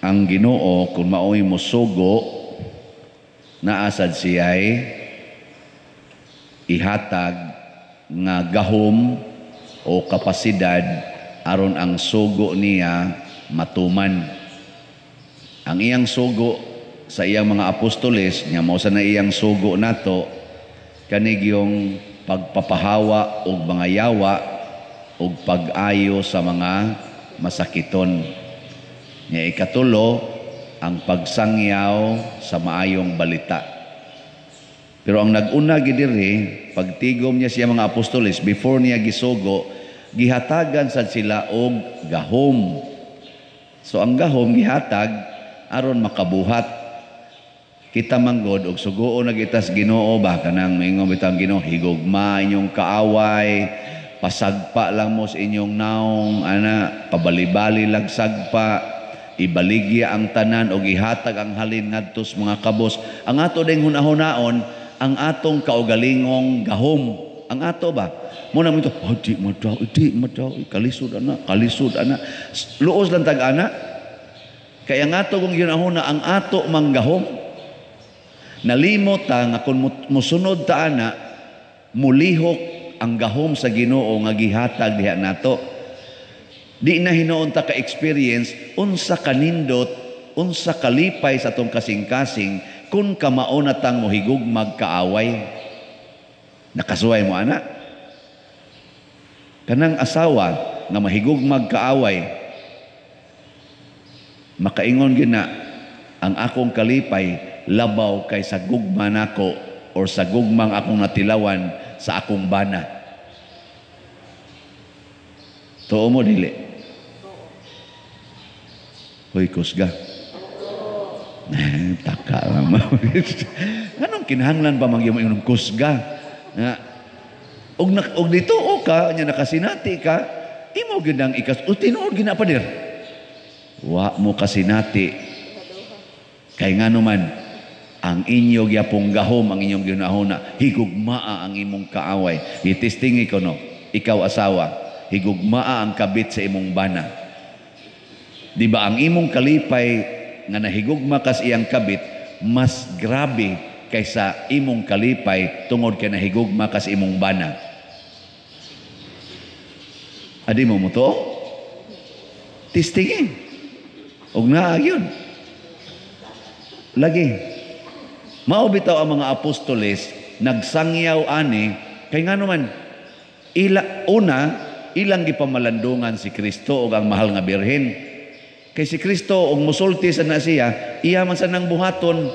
ang Ginoo kung mao'y mosugo na asad siya'y ihatag nga gahom o kapasidad aron ang sugo niya matuman. Ang iyang sugo sa iyang mga apostoles, nga mao sa na iyang sugo nato, kanig yung pagpapahawa o mga yawa o pag-ayo sa mga masakiton. Nga ikatulo, ang pagsangyaw sa maayong balita. Pero ang nag-una gidiri, pagtigom niya siya mga apostoles, before niya gisugo, gihatagan sad sila og gahom. So ang gahom gihatag aron makabuhat. Kita manggod og sugoon na gitas Ginoo ba kanang mingon bitang Ginoo, higugma inyong kaaway, pasagpa lang mo sa inyong naong ana, pabali-bali lang sagpa, ibaligya ang tanan og ihatag ang halin ngadto sa mga kabos. Ang ato ding hunahunaon ang atong kaugalingong gahom. Ang ato ba? Muna mo ito, di madaw, kalisod ana. Luos lang tag-ana. Kaya nga ato kung ginahuna, ang ato manggahom. Nalimot ta nga kung musunod ta ana, mulihok ang gahom sa Ginoo nga gihatag diha nato. Di na hinuon ta ka-experience, unsa kanindot, unsa kalipay sa atong kasing-kasing, kung kamao na tang mohigugmag kaaway. Nakasuway mo ana? Kanang asawa nga mahigugmag kaaway, makaingon gina ang akong kalipay labaw kay sa gugma nako or sa gugmang akong natilawan sa akong bana. Tuo mo dili? Hoy kusga. Taka lang mo. Anong kinahanglan pa magyamo yung kusga? Og dito o ka, nya nakasinati ka, imo ginang ikas, o tinuod gina pa dir. Wa mo kasinati. Kay nga naman, ang inyo gyapong gahom, ang inyong ginahuna, higugmaa ang imong kaaway. Itistingi ko no, ikaw asawa, higugmaa ang kabit sa imong bana. Di ba ang imong kalipay nga nahigugma kas iyang kabit, mas grabe kaysa imong kalipay tungod kay nahigugma kas imong bana. Adi mo to? Tistingin. Og naa yun. Lagi. Mao bitaw ang mga apostoles nagsangyaw ani kay nga naman ilang gipamalandungan si Kristo og ang mahal nga birhen. Kay si Kristo og musulti sa na siya, iya man sa nang buhaton,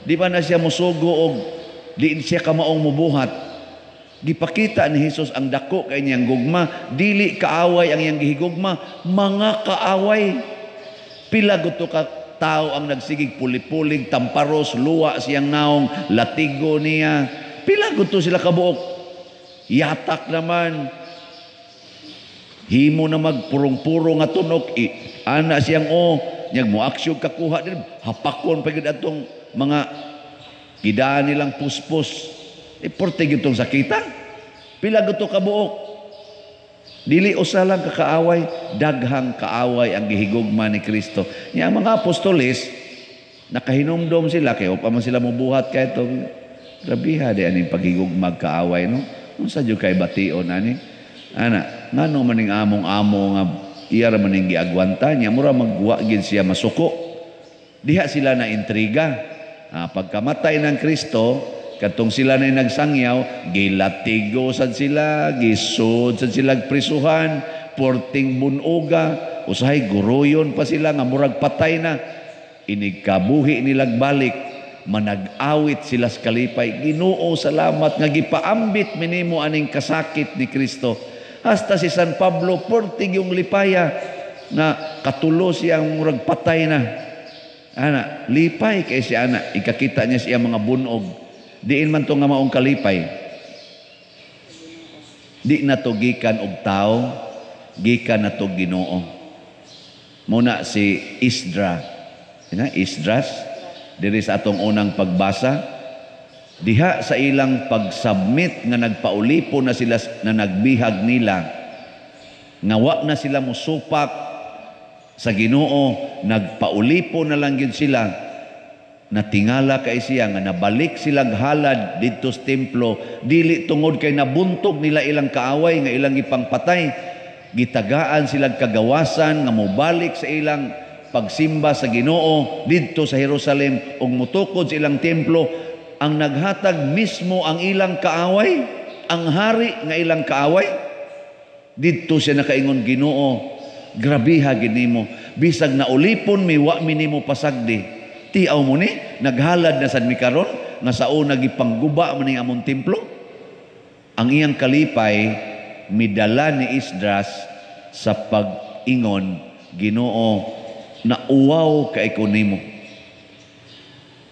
di ba na siya musugo og di siya kamaong mubuhat. Gipakita ni Jesus ang dako kay niyang gugma, dili kaaway ang iyang gihigugma, mga kaaway. Pila guto ka tao ang nagsigig pulipulig, tamparos, luwa siyang naong, latigo niya. Pila guto sila kabuok. Yatak naman. Himo na magpurong-purong nga tunok, ana siyang nyag mo aksyon kakuha din, hapakon pagid atong mga gidaan nilang puspos. Porte gitong sakita. Pila guto ka buok. Dili usa lang kakaaway, daghang kaaway ang gihigugma ni Kristo. Nya mga apostoles nakahinumdom sila kay upa man sila mobuhat kay to. Grabiha di aning paghigugmag kaaway no. Unsa jud kay bation ani? Ana, ngano maning among-amo nga iya ra maning giagwanta niya mura magwa gid siya masuko. Diha sila na intriga. Pagkamatay ng Kristo, katong sila na nagsangyaw, gilatigo sad sila, gisud sad sila prisuhan, porting bunuga, usahay guruyon pa sila nga murag patay na. Inigkabuhi nilag balik, manag-awit sila sa kalipay. Ginoo, salamat nga gipaambit minimo aning kasakit ni Kristo. Hasta si San Pablo, porting yung lipaya na katulo siyang murag patay na. Ana, lipay kay si ana, ikakita niya siya mga bunog. Diin man to nga maong kalipay. Di na to gikan og tao, gikan na to Ginoo. Muna si Esdras, diri sa atong unang pagbasa, diha sa ilang pag-submit nga nagpaulipo na sila na nagbihag nila, nga wa na sila musupak sa Ginoo, nagpaulipo na lang yun sila, natingala kay siya nga nabalik silang halad dito sa templo, dili tungod kay nabuntog nila ilang kaaway nga ilang ipangpatay, gitagaan silang kagawasan nga mobalik sa ilang pagsimba sa Ginoo dito sa Jerusalem ug mutukod sa ilang templo. Ang naghatag mismo ang ilang kaaway, ang hari nga ilang kaaway. Dito siya nakaingon, Ginoo, grabiha ginimo, bisag na ulipon mi wa minimo pasagdi, tiaw mo ni naghalad na sad mi karon nga sa una gipangguba man ning among templo. Ang iyang kalipay midala ni Esdras sa pag-ingon, Ginoo, na uwaw kay ko nimo,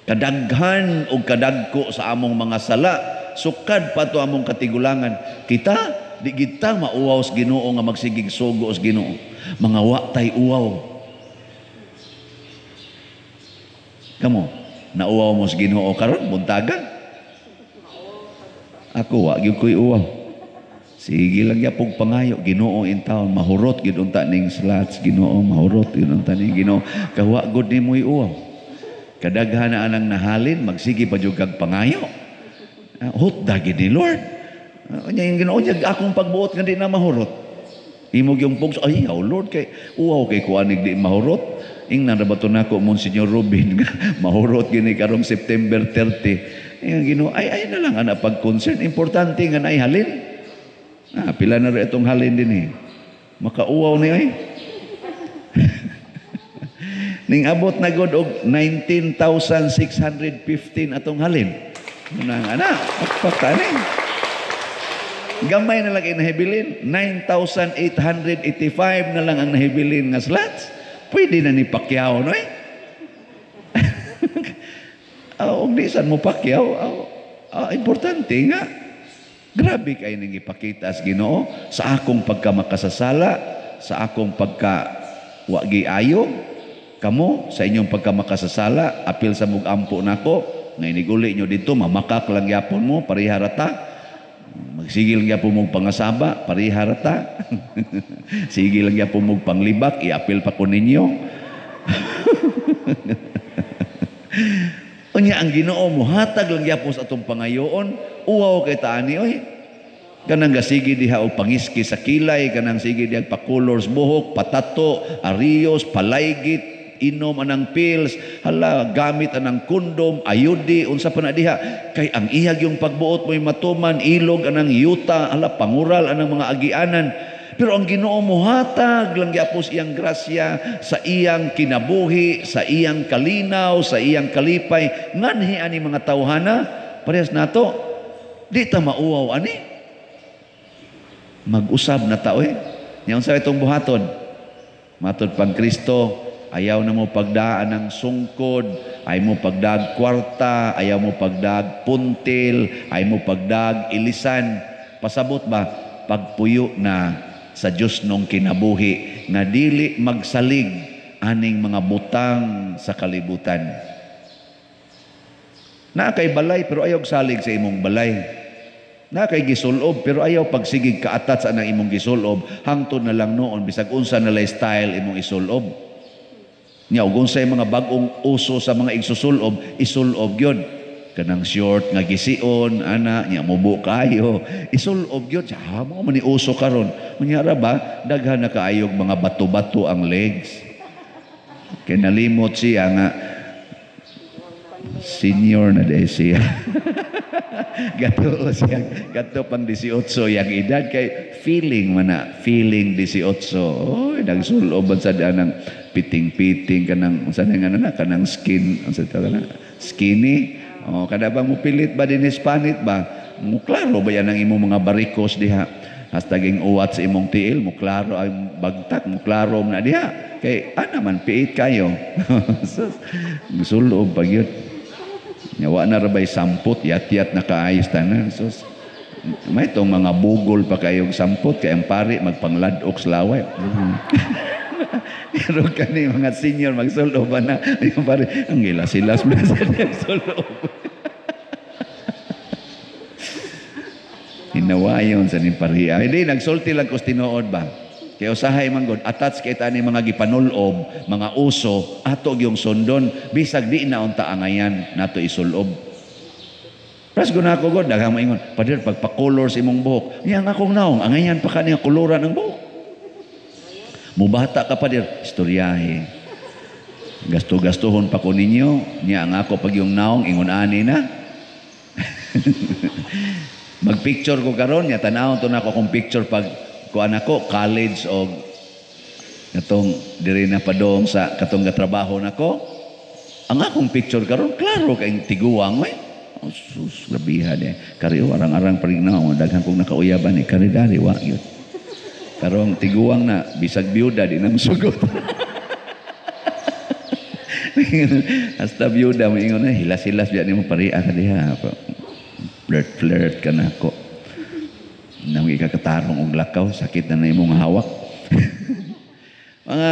kadaghan o kadagko sa among mga sala, sukad pa to among katigulangan, kita di kita mauwaw sa Ginoo nga magsigig sugo sa Ginoo, mga wa tay uwaw. Kamo nauwaw mo sa Ginoo karon buntagan? Ako wa gyud koy uwaw. Sige lang yapong pangayo, Ginoo in taon mahurot gyud unta ning slots, Ginoo mahurot gyud unta ning Ginoo, kawa gud nimo uwaw. Kadaghan na anang nahalin, magsige pa jud kag pangayo. Hutda gid ni Lord. Nya yung Ginoo niya akong pagbuot nga di na mahurot. Imog yung pugs, ay Lord kay uwaw kay kuanig di mahurot. Ingnan ra bato nako Monsignor Rubin mahurot gini karong September 30. Yung Ginoo ay na lang ana pag concern, importante nga nay halin. Pila na ra itong halin din eh. Makauwaw ni ay. Ning abot na god og 19,615 atong halin. Nang ana, pagpatani. Gamay na lang nahibilin, 9,885 na lang ang nahibilin nga slots. Pwede na ni Pacquiao, no eh? Og di san mo Pacquiao, importante nga. Grabe kay ning ipakita sa Ginoo sa akong pagkamakasasala, sa akong pagka wa giayo. Kamo sa inyong pagkamakasasala, apil sa mugampo nako, nga iniguli nyo dito, mamakak lang yapon mo, pariharata. Magsigil yapon mong pangasaba, pariharata. Sigil lang yapon mong panglibak, iapil pa ko ninyo. Unya ang Ginoo mo, hatag lang yapon sa atong pangayoon, uwaw kay taani, oy. Kanang gasigi diha o pangiski sa kilay, kanang sige diha pakulors buhok, patato, arios, palaygit, inom anang pills, hala gamit anang kondom, ayudi, unsa pa na diha, kay ang iyag yung pagbuot mo'y matuman, ilog anang yuta, hala pangural anang mga agianan. Pero ang Ginoo mo hatag lang gyapos iyang grasya sa iyang kinabuhi, sa iyang kalinaw, sa iyang kalipay, nganhi ani mga tawhana, parehas nato, di ta mauwaw ani. Mag-usab na tao eh. Yang sa itong buhaton, matod pang Kristo, ayaw na mo pagdaan ng sungkod, ayaw mo pagdag kwarta, ayaw mo pagdag puntil, ayaw mo pagdag ilisan. Pasabot ba? Pagpuyo na sa Diyos nung kinabuhi, nga dili magsalig aning mga butang sa kalibutan. Na kay balay pero ayaw salig sa imong balay. Na kay gisulob pero ayaw pagsigig kaatat sa anang imong gisulob, hangtod na lang noon bisag unsa na lay style imong isulob. Nya ug unsay mga bag-ong uso sa mga igsusulob, isulob gyud. Kanang short nga gision ana nya mubo kayo, isulob gyud. Mo man ni uso karon. Unya ra ba daghan na kaayog mga bato-bato ang legs. Kay nalimot siya nga senior na day siya. Gato pang 18 yang edad kay feeling man na, feeling 18. Oy, nagsuloban sa danang piting-piting kanang unsa nga na kanang skin, unsa ta kana? Skinny. Oh, kada bang mo pilit ba din Hispanit ba? Mo klaro ba yan ang imong mga barikos diha? Hastaging uwat sa imong tiil, mo klaro ang bagtak, mo klaro na diha. Kay ana man piit kayo. Sulob pag yun. Yawa na rabay sampot, yat-yat na kaayos tanan. So, may itong mga bugol pa kayong sampot, kaya ang pari magpangladok slaway. Pero kani mga senior magsulob na, yung pari, ang gila-silas mo sa nagsulob. Hinawayon sa ni pari. Hindi, nagsulti lang ko tinood ba? Kaya usahay man god, attach kay tani mga gipanulob, mga uso, ato yung sundon, bisag di na unta angayan nato isulob. Pras ko na ako god, daghang maingon, pader pagpa-color sa imong buhok, niya nga akong naong, angayan pa ka niya koloran ng buhok. Mubata ka pader, istoryahe. Gasto-gastohon pa ko ninyo, niya nga ako pag yung naong, ingon ani na. Mag-picture ko karon, niya tanawon to na ako kung picture pag kuan ako college o katong diri na padong sa katong gatrabaho nako. Ang akong picture karon klaro kay tiguang may. Oh, sus labihan kari arang-arang parignaw daghan kong nakauyaban kari dari wa gyud. Karong tiguang na bisag byuda di na masugot. Hasta byuda moingon na hilas-hilas biya nimo paria ka diha. Flirt ka na ako. Nang ikakatarong og lakaw, sakit na imong hawak. Mga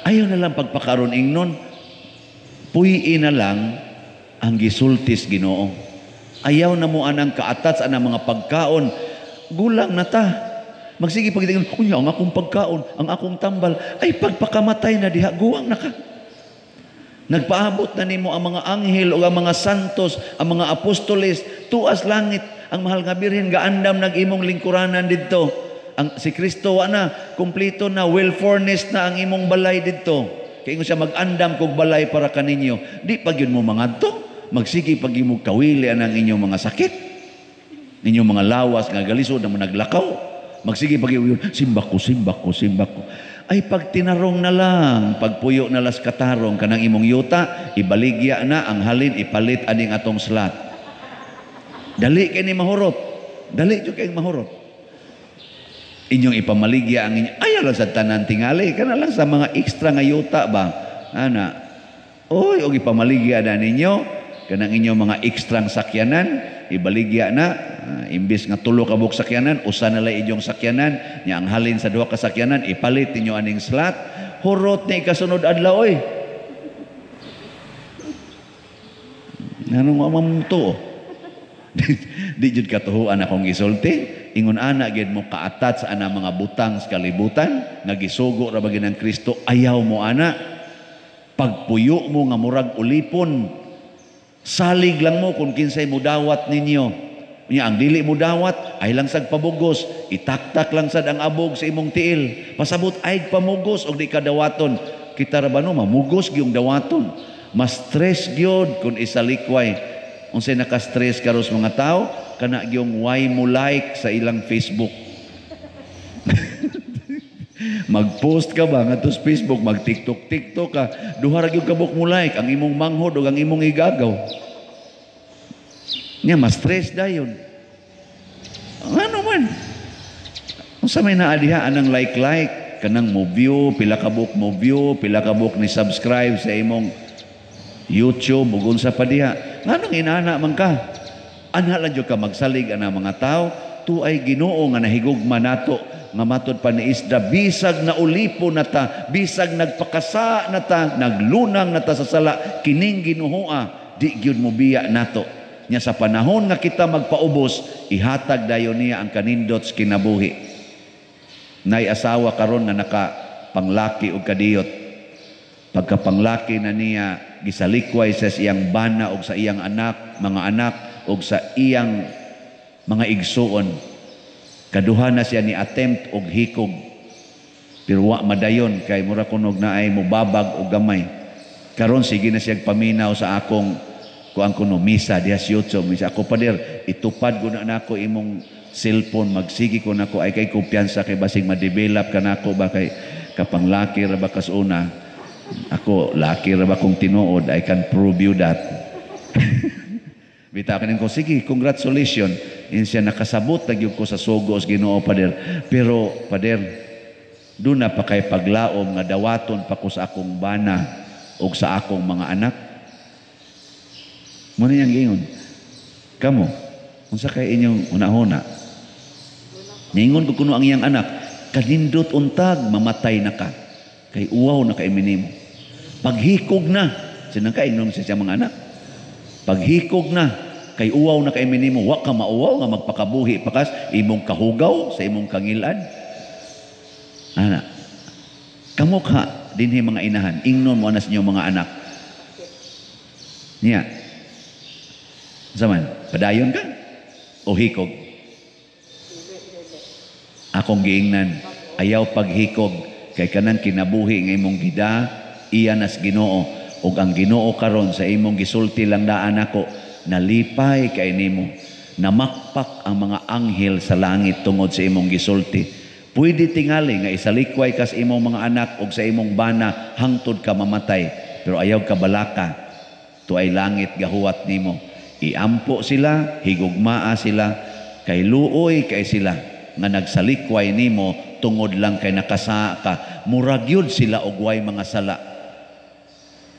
ayaw na lang pagpakaron ingnon, puyi na lang ang gisultis Ginoo. Ayaw na mo anang kaatats anang mga pagkaon, gulang na ta. Magsige pagdating, kunya ang akong pagkaon, ang akong tambal, ay pagpakamatay na diha, guwang na ka. Nagpaabot na nimo ang mga anghel o ang mga santos, ang mga apostoles, tuas langit, ang mahal nga birhen gaandam nag-imong lingkuranan didto. Ang si Kristo na kumpleto na, well furnished na ang imong balay didto. Kay siya mag-andam kog balay para kaninyo. Di pag yun mo mangadto, magsige pag imong kawili ang inyong mga sakit. Inyong mga lawas nga galisod na naglakaw. Magsige pag yun, simbako. Ay pag tinarong na lang, pagpuyo na las katarong kanang imong yuta, ibaligya na ang halin ipalit aning atong slot. Dali kay ni mahurot. Dali jud kay mahurot. Inyong ipamaligya ang inyo. Ayaw lang sa tanan tingali. Kana lang sa mga extra nga yuta ba? Ana. Oy, og ipamaligya na ninyo. Kanang inyong mga ekstrang sakyanan. Ibaligya na. Imbis nga tulo ka buk sakyanan, usa na lang inyong sakyanan. Nya ang halin sa duha ka sakyanan, ipalit ninyo aning slot. Hurot ni kasunod adlaw oy. Nanong mamamto. Di jud katuhuan akong gisulti, ingon ana gid mo kaatat sa ana mga butang sa kalibutan nga gisugo ra ba ng Kristo, ayaw mo ana pagpuyo mo nga murag ulipon, salig lang mo kung kinsay mo dawat ninyo. Nya ang dili mo dawat ay lang sag pabugos, itaktak lang sad ang abog sa imong tiil, pasabot ay pamugos og di ka dawaton. Kita ra ba no mamugos gyung dawaton, mas stress gyud kung isalikway. Unsay naka-stress karos mga tao, kana gyung why mo like sa ilang Facebook. Mag-post ka ba ngadto sa Facebook, mag-TikTok ka, duha ra gyud kabuk mo like ang imong manghod ug ang imong igagaw. Nya ma-stress dayon. Ano man? Unsa may naadiha anang like kanang mo view, pila ka book mo view, pila ka book ni subscribe sa imong YouTube ug unsa pa diha. Nganong inana man ka? Anha lang jud ka magsalig ana mga tao, tuay Ginoo nga nahigugma nato nga matud pa ni Isda, bisag na ulipo na ta, bisag nagpakasa na ta, naglunang na ta sa sala, kining Ginooa, di gyud mo biya nato. Nya sa panahon nga kita magpaubos, ihatag dayon niya ang kanindot sa kinabuhi. Nay asawa karon na nakapanglaki og kadiyot. Pagkapanglaki na niya, gisalikway sa iyang bana o sa iyang anak, mga anak o sa iyang mga igsuon. Kaduha na siya ni attempt og hikog. Pero wa madayon kay mura kunog na ay mubabag og gamay. Karon sige na siya paminaw sa akong kuan kuno misa diha sa YouTube. Misa ako pader itupad ko na nako imong cellphone, magsigi ko nako ay kay kumpiyansa kay basig ma-develop kanako ba kay kapanglaki ra ba kas una. Ako, laki ra ba kong tinuod, I can prove you that. Bitaw kanin ko, sige, congratulations. Yun siya nakasabot, nagyog ko sa sugos, Ginoo, pader. Pero, pader, doon na pa kay paglaom nga dawaton pa ko sa akong bana o sa akong mga anak. Muna niyang gingon, kamo, kung sa kay inyong una-una, ningon ko kuno ang iyang anak, kanindot untag, mamatay na ka. Kay uwaw na kay minimo. Paghikog na, sinang kainom siya mga anak. Paghikog na, kay uwaw na kay minimo, wa ka mauwaw nga magpakabuhi pakas imong kahugaw sa imong kangilan. Ana, kamukha dinhi mga inahan, ingnon mo na sa inyong mga anak. Niya. Zaman, padayon ka? O hikog? Akong giingnan, ayaw paghikog, kay kanang kinabuhi ng imong gida, iya nas Ginoo, ug ang Ginoo karon sa imong gisulti lang daan ako, nalipay kay nimo, namakpak ang mga anghel sa langit tungod sa imong gisulti. Pwede tingali nga isalikway ka sa imong mga anak ug sa imong bana hangtod ka mamatay, pero ayaw ka balaka. Tuay langit gahuwat nimo. Iampo sila, higugmaa sila, kay luoy kay sila nga nagsalikway nimo tungod lang kay nakasa ka. Murag yun sila og way mga sala.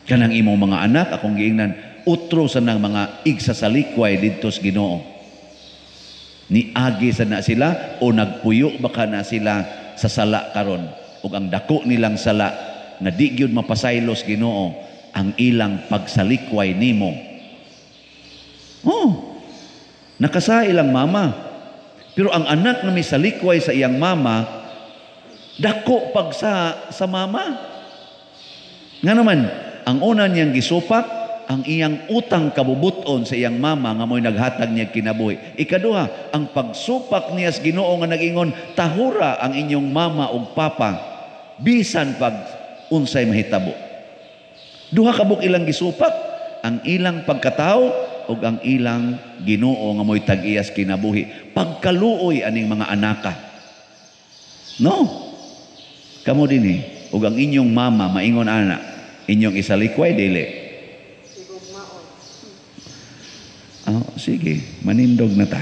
Kanang imong mga anak akong giingnan utro sa nang mga igsasalikway didto sa Ginoo. Niagi sa na sila o nagpuyo baka na sila sa sala karon ug ang dako nilang sala nga di gyud mapasaylos Ginoo ang ilang pagsalikway nimo. Oh, nakasa ilang mama. Pero ang anak na may salikway sa iyang mama, dako pag sa mama. Nga naman, ang una niyang gisupak, ang iyang utang kabubuton sa iyang mama nga mo'y naghatag niya kinabuhi. Ikaduha, ang pagsupak niya sa Ginoo nga nag-ingon, tahura ang inyong mama ug papa, bisan pag unsay mahitabo. Duha kabuk ilang gisupak, ang ilang pagkatao ug ang ilang Ginoo nga mo'y tag-iyas kinabuhi. Pagkaluoy aning mga anaka. No? Kamo dinhi ug ang inyong mama maingon ana, inyong isalikway dili. Oh, sige, manindog na ta.